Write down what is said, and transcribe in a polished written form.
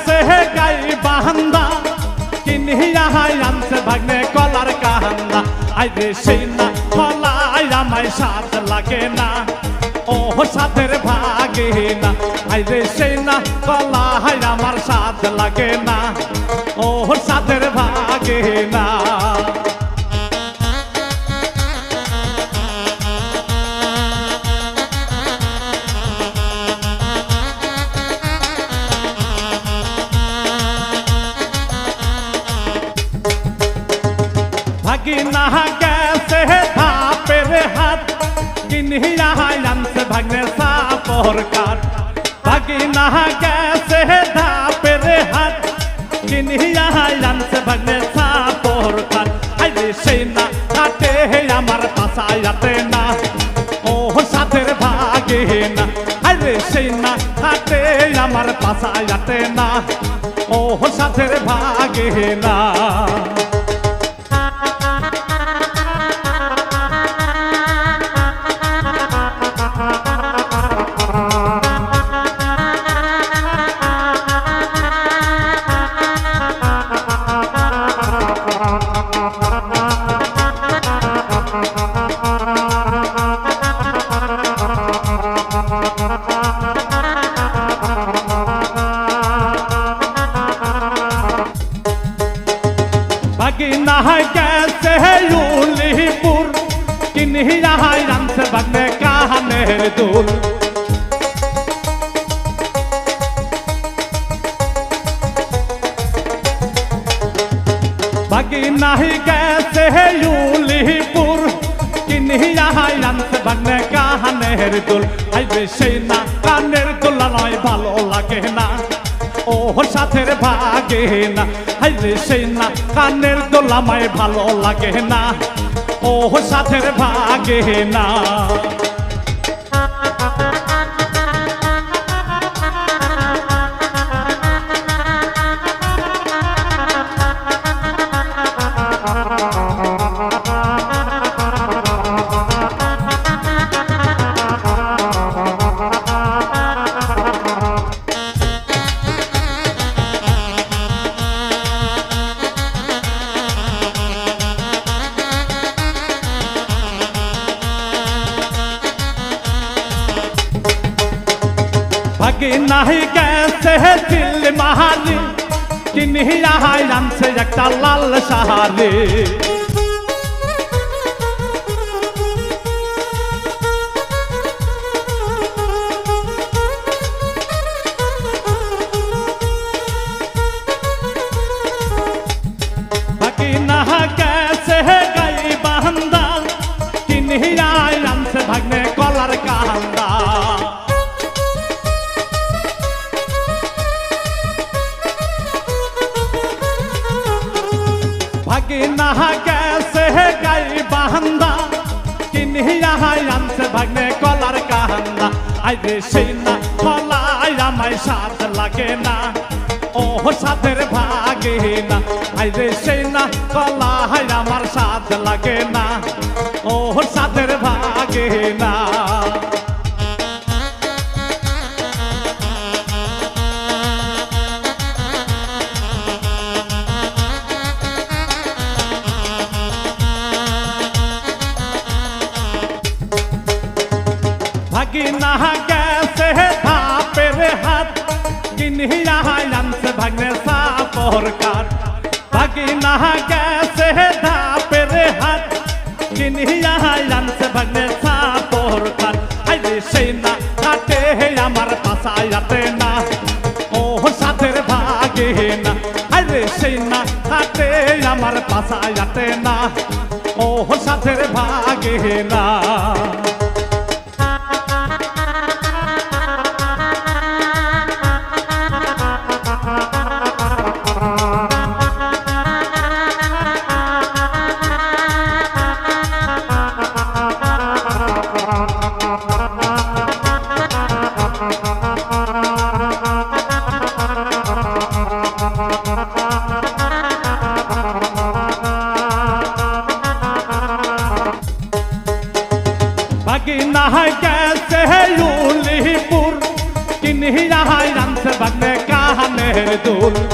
গেছে গাই বাহান্দা কিনিয়া আনছে ভাগ্নে কলার কাহান্দা আইরে সেই না কলাই আমায় স্বাদ লাগে না ও সাথের ভাগে না আইরে সেই না কলাই আমার স্বাদ লাগে না ও সাথের ভাগে না ভাগিনা গেছে ধাপের হাত কিনিয়া আনছে ভাগ্নে সাপর কাঠ ভাগিনা গেছে ধাপের হাত কিনিয়া আনছে ভাগ্নে সাপর কাঠ আইরে সেই না কাটে আমার পাশায়াতে না ও সাথের ভাগে না আইরে সেই না কাটে আমার পাশায়াতে না ও সাথের ভাগে না ভাগিনা গেছে উলিপুর কিনিয়া আনছে ভাগ্নে কানের দুল ভাগিনা গেছে উলিপুর কিনিয়া আনছে ভাগ্নে কানের দুল আইবে সেই না কানের দুল নয় ভালো লাগে না ও সাথের ভাগে না আইরে সেই না কানের দোলামায় ভালো লাগে না ও সাথের ভাগে না ভাগিনা গেছে দিল মাহারি কিনিয়া আনছে একটা লাল সাহারি ভাগিনা গেছে গাই বাহান্দা কিনিয়া আনছে ভাগ্নে কলার কাহান্দা ভাগিনা গেছে গাই বাহান্দা কিনিয়া আনছে ভাগ্নে কলার কাহান্দা আইরে সেই না কলাই আমায় স্বাদ লাগে না ও সাথের ভাগে না আইরে সেই না কলাই আমার স্বাদ লাগে না ও সাথের ভাগে না ভাগিনা গেছে ধাপের হাত কিনিয়া আনছে ভাগ্নে সাপর কাঠ ভাগিনা গেছে ধাপের হাত কিনিয়া আনছে ভাগ্নে সাপর কাঠ আইরে সেই না কাটে আমার পাশায়াতে না ও সাথের ভাগে না আইরে সেই না কাটে আমার পাশায়াতে না ও সাথের ভাগে না ভাগিনা গেছে উলিপুর কিনিয়া আনছে ভাগ্নে কানের পায়ের দুল